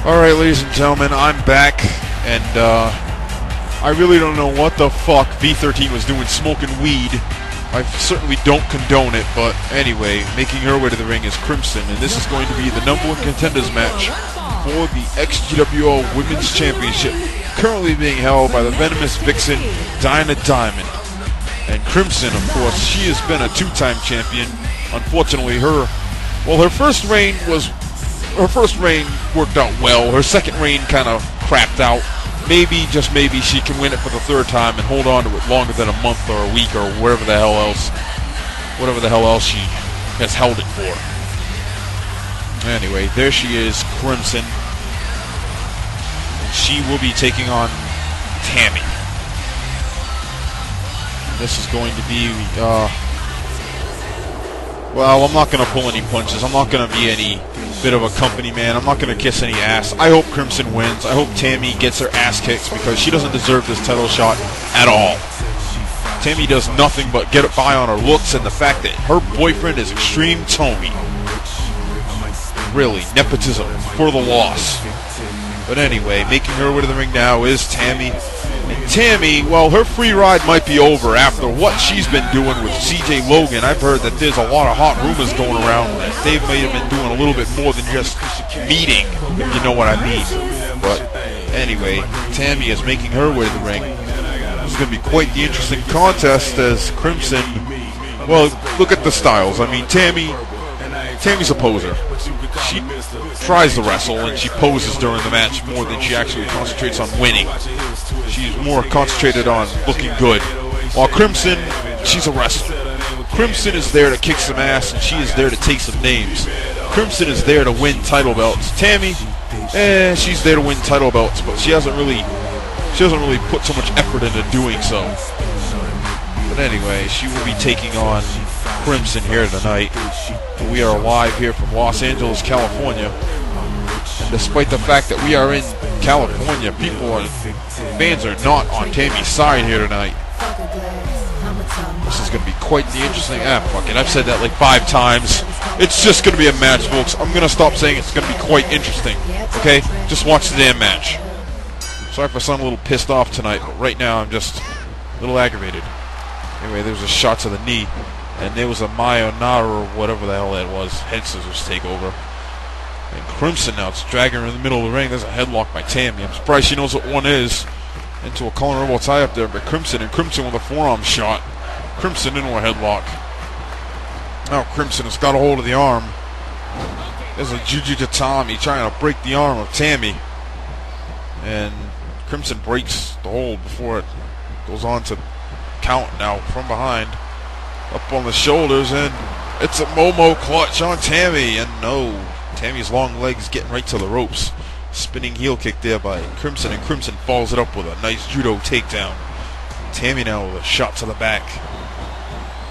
Alright, ladies and gentlemen, I'm back, and I really don't know what the fuck V13 was doing smoking weed. I certainly don't condone it, but anyway, making her way to the ring is Crimson, and this is going to be the #1 contenders match for the XGWL Women's Championship, currently being held by the Venomous Vixen, Dinah Diamond. And Crimson, of course, she has been a two-time champion. Unfortunately, her first reign worked out well. Her second reign kind of crapped out. Maybe, just maybe, she can win it for the third time and hold on to it longer than a month or a week or whatever the hell else she has held it for. Anyway, there she is, Crimson. And she will be taking on Tammy. This is going to be, well, I'm not going to pull any punches. I'm not going to be any bit of a company man. I'm not going to kiss any ass. I hope Crimson wins. I hope Tammy gets her ass kicked because she doesn't deserve this title shot at all. Tammy does nothing but get by on her looks and the fact that her boyfriend is XtremeTony. Really, nepotism for the loss. But anyway, making her way to the ring now is Tammy. And Tammy, well, her free ride might be over after what she's been doing with CJ Logan. I've heard that there's a lot of hot rumors going around that they may have been doing a little bit more than just meeting, if you know what I mean. But anyway, Tammy is making her way to the ring. This is going to be quite the interesting contest as Crimson, well, look at the styles. I mean, Tammy's a poser. She tries to wrestle and she poses during the match more than she actually concentrates on winning. She's more concentrated on looking good. While Crimson, she's a wrestler. Crimson is there to kick some ass and she is there to take some names. Crimson is there to win title belts. Tammy, she's there to win title belts, but she doesn't really put so much effort into doing so. But anyway, she will be taking on Crimson here tonight. We are live here from Los Angeles, California. And despite the fact that we are in California, fans are not on Tammy's side here tonight. This is going to be quite the interesting. Fuck it, I've said that like 5 times. It's just going to be a match, folks. I'm going to stop saying it's going to be quite interesting. Okay? Just watch the damn match. Sorry if I sound a little pissed off tonight, but right now I'm just a little aggravated. Anyway, there was a shot to the knee, and there was a Mayonara or whatever the hell that was. Head scissors take over. And Crimson now, it's dragging her in the middle of the ring. There's a headlock by Tammy. I'm surprised she knows what one is. Into a collar tie up there, but Crimson with a forearm shot. Crimson into a headlock. Now Crimson has got a hold of the arm. There's a Juju Tatami trying to break the arm of Tammy. And Crimson breaks the hold before it goes on to count now from behind. Up on the shoulders, and it's a Momo clutch on Tammy. And no, Tammy's long legs getting right to the ropes. Spinning heel kick there by Crimson, and Crimson follows it up with a nice judo takedown. Tammy now with a shot to the back.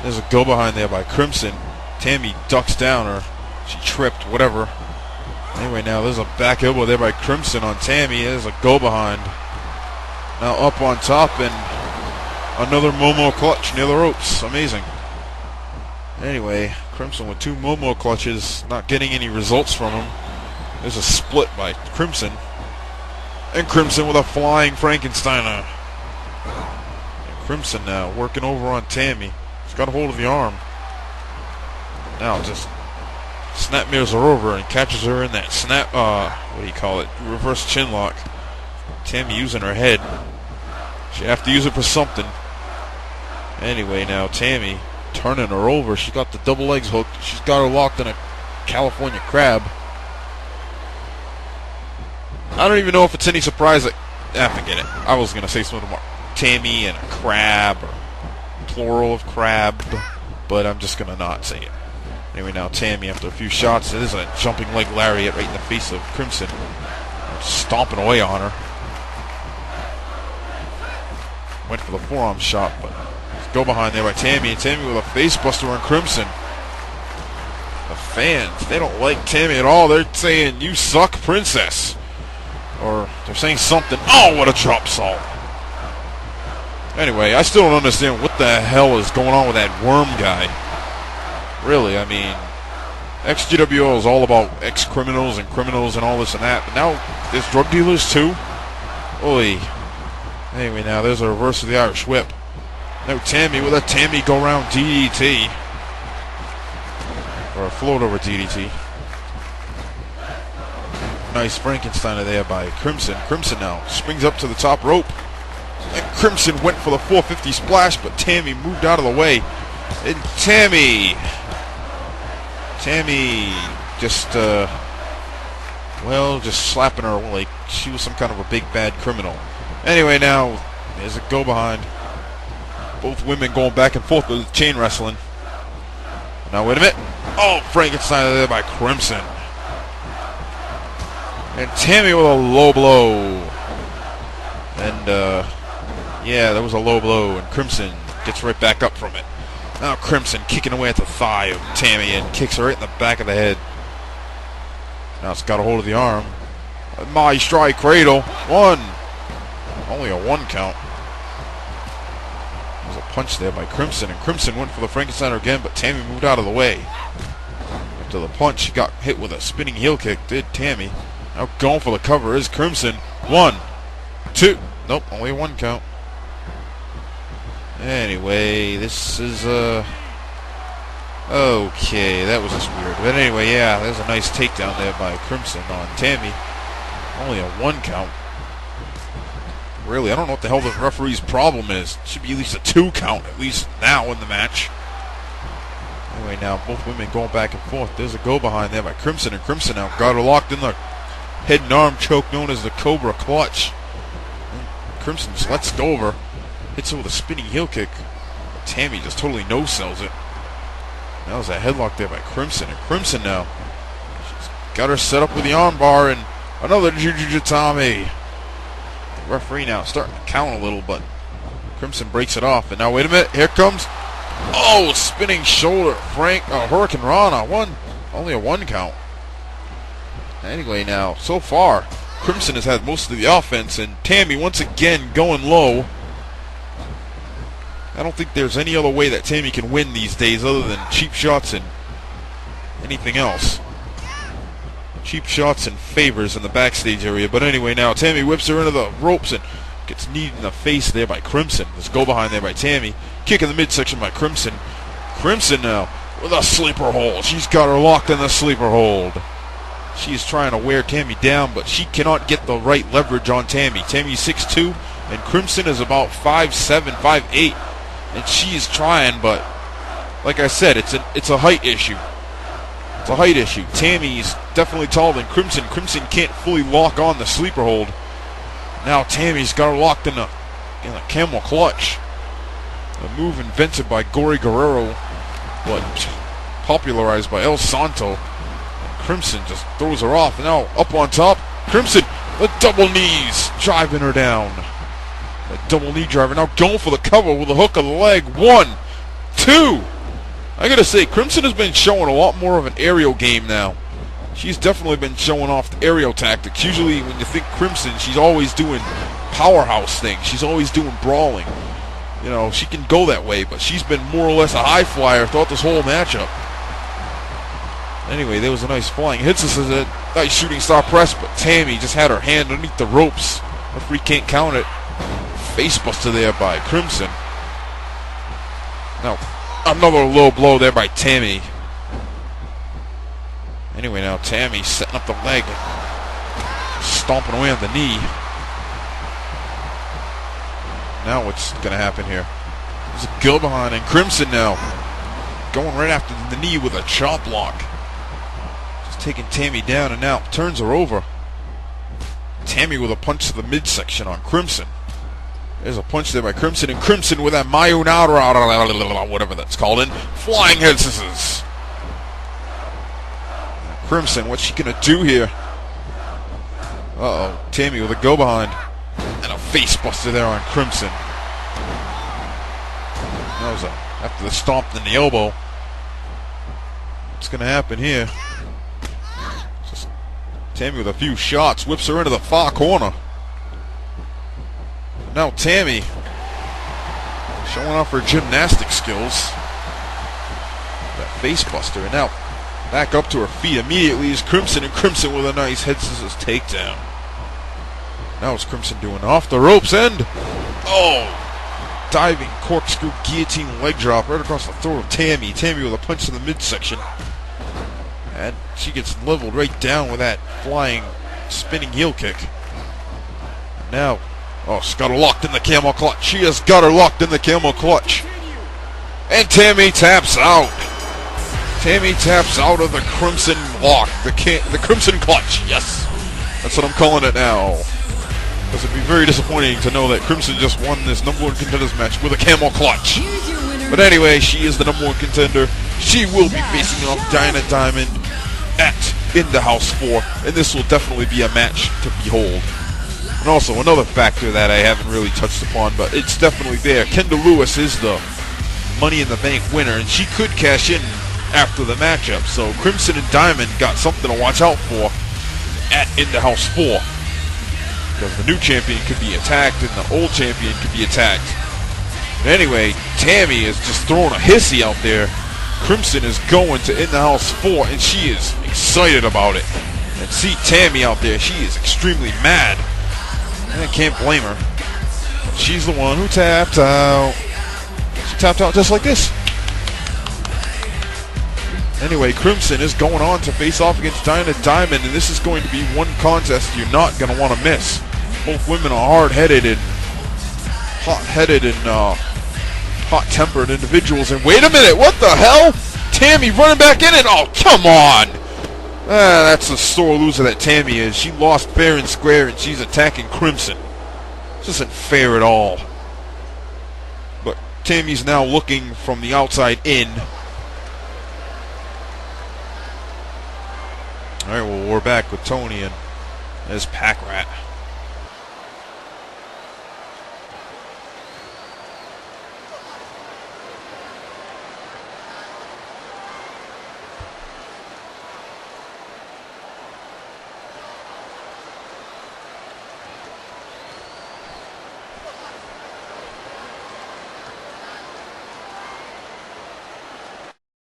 There's a go behind there by Crimson. Tammy ducks down, or she tripped, whatever. Anyway, now there's a back elbow there by Crimson on Tammy. There's a go behind. Now up on top, and another Momo clutch near the ropes. Amazing. Anyway, Crimson with 2 Momo clutches, not getting any results from him. There's a split by Crimson. And Crimson with a flying Frankensteiner. And Crimson now working over on Tammy. She's got a hold of the arm. Now just snapmares her over and catches her in that reverse chin lock. Tammy using her head. She have to use it for something. Anyway, now Tammy turning her over. She's got the double legs hooked. She's got her locked in a California crab. I don't even know if it's any surprise that... forget it. I was going to say something more. Tammy and a crab, or plural of crab, but I'm just going to not say it. Anyway, now Tammy, after a few shots, there's a jumping leg lariat right in the face of Crimson. Stomping away on her. Went for the forearm shot, but go behind there by Tammy, and Tammy with a face buster on Crimson. The fans, they don't like Tammy at all. They're saying, "You suck, princess." Or they're saying something. Oh, what a drop salt. Anyway, I still don't understand what the hell is going on with that worm guy. Really, I mean, XGWL is all about ex-criminals and criminals and all this and that, but now there's drug dealers too? Oy. Anyway, now there's a reverse of the Irish whip. Now Tammy with a Tammy go-round DDT. Or a float-over DDT. Nice Frankensteiner there by Crimson. Crimson now springs up to the top rope. And Crimson went for the 450 splash, but Tammy moved out of the way. And Tammy just, just slapping her like she was some kind of a big bad criminal. Anyway, now there's a go behind. Both women going back and forth with chain wrestling. Now wait a minute. Oh, Frankenstein there by Crimson. And Tammy with a low blow. And yeah, that was a low blow, and Crimson gets right back up from it. Now Crimson kicking away at the thigh of Tammy and kicks her right in the back of the head. Now it's got a hold of the arm. My strike cradle. One. Only a 1 count. There's a punch there by Crimson, and Crimson went for the Frankensteiner again, but Tammy moved out of the way. After the punch, she got hit with a spinning heel kick, did Tammy. Now going for the cover is Crimson. 1, 2. Nope, only a 1 count. Anyway, this is, okay, that was just weird. But anyway, yeah, there's a nice takedown there by Crimson on Tammy. Only a 1 count. Really, I don't know what the hell the referee's problem is. It should be at least a 2 count, at least now in the match. Anyway, now both women going back and forth. There's a go behind there by Crimson, and Crimson now got her locked in the head and arm choke known as the Cobra Clutch. And Crimson just lets go of her. Hits her with a spinning heel kick. Tammy just totally no-sells it. Now there's a headlock there by Crimson, and Crimson now, she's got her set up with the armbar, and another Jujutami. The referee now starting to count a little, but Crimson breaks it off. And now wait a minute, here comes, oh, spinning shoulder, Hurricane Rana. Only a 1 count. Anyway, now so far Crimson has had most of the offense, and Tammy once again going low. I don't think there's any other way that Tammy can win these days other than cheap shots and anything else. Cheap shots and favors in the backstage area. But anyway, now Tammy whips her into the ropes and gets kneed in the face there by Crimson. Let's go behind there by Tammy. Kick in the midsection by Crimson. Crimson now with a sleeper hold. She's got her locked in the sleeper hold. She's trying to wear Tammy down, but she cannot get the right leverage on Tammy. Tammy's 6'2", and Crimson is about 5'7", 5'8". And she is trying, but like I said, it's a height issue. It's a height issue. Tammy's definitely taller than Crimson. Crimson can't fully lock on the sleeper hold. Now Tammy's got her locked in the camel clutch. A move invented by Gory Guerrero, but popularized by El Santo. And Crimson just throws her off. And now up on top, Crimson, the double knees, driving her down. A double knee driver, now going for the cover with a hook of the leg. 1, 2. I gotta say, Crimson has been showing a lot more of an aerial game now. She's definitely been showing off the aerial tactics. Usually when you think Crimson, she's always doing powerhouse things. She's always doing brawling. You know, she can go that way, but she's been more or less a high flyer throughout this whole matchup. Anyway, there was a nice flying hits us as a nice shooting star press, but Tammy just had her hand underneath the ropes. Referee can't count it. Facebuster there by Crimson. Now, another low blow there by Tammy. Anyway, now Tammy setting up the leg, stomping away on the knee. Now what's going to happen here? There's a go behind, and Crimson now going right after the knee with a chop block. Just taking Tammy down, and now turns her over. Tammy with a punch to the midsection on Crimson. There's a punch there by Crimson, and Crimson with that Mayunara, whatever that's called, and flying head scissors. Crimson, what's she gonna do here? Uh-oh, Tammy with a go behind, and a face buster there on Crimson. That was after the stomp in the elbow. What's gonna happen here? Just Tammy with a few shots, whips her into the far corner. Now Tammy showing off her gymnastic skills. That face buster. And now back up to her feet immediately is Crimson, and Crimson with a nice head scissors takedown. Now what's Crimson doing? Off the ropes and diving corkscrew guillotine leg drop right across the throat of Tammy. Tammy with a punch to the midsection. And she gets leveled right down with that flying, spinning heel kick. And now, she's got her locked in the camel clutch. She has got her locked in the camel clutch. And Tammy taps out. Tammy taps out of the Crimson lock. The Crimson clutch. Yes. That's what I'm calling it now. Because it'd be very disappointing to know that Crimson just won this #1 contenders match with a camel clutch. But anyway, she is the #1 contender. She will be facing off Dinah Diamond at In the House 4. And this will definitely be a match to behold. And also, another factor that I haven't really touched upon, but it's definitely there. Kendall Lewis is the Money in the Bank winner, and she could cash in after the matchup. So Crimson and Diamond got something to watch out for at In the House 4. Because the new champion could be attacked and the old champion could be attacked. But anyway, Tammy is just throwing a hissy out there. Crimson is going to In the House 4, and she is excited about it. And see Tammy out there, she is extremely mad. And I can't blame her. She's the one who tapped out. She tapped out just like this. Anyway, Crimson is going on to face off against Dinah Diamond, and this is going to be one contest you're not going to want to miss. Both women are hard-headed and hot-tempered individuals. And wait a minute, what the hell? Tammy running back in it. Oh, come on. That's the sore loser that Tammy is. She lost fair and square, and she's attacking Crimson. This isn't fair at all. But Tammy's now looking from the outside in. Alright, well, we're back with Tony and his Pack Rat.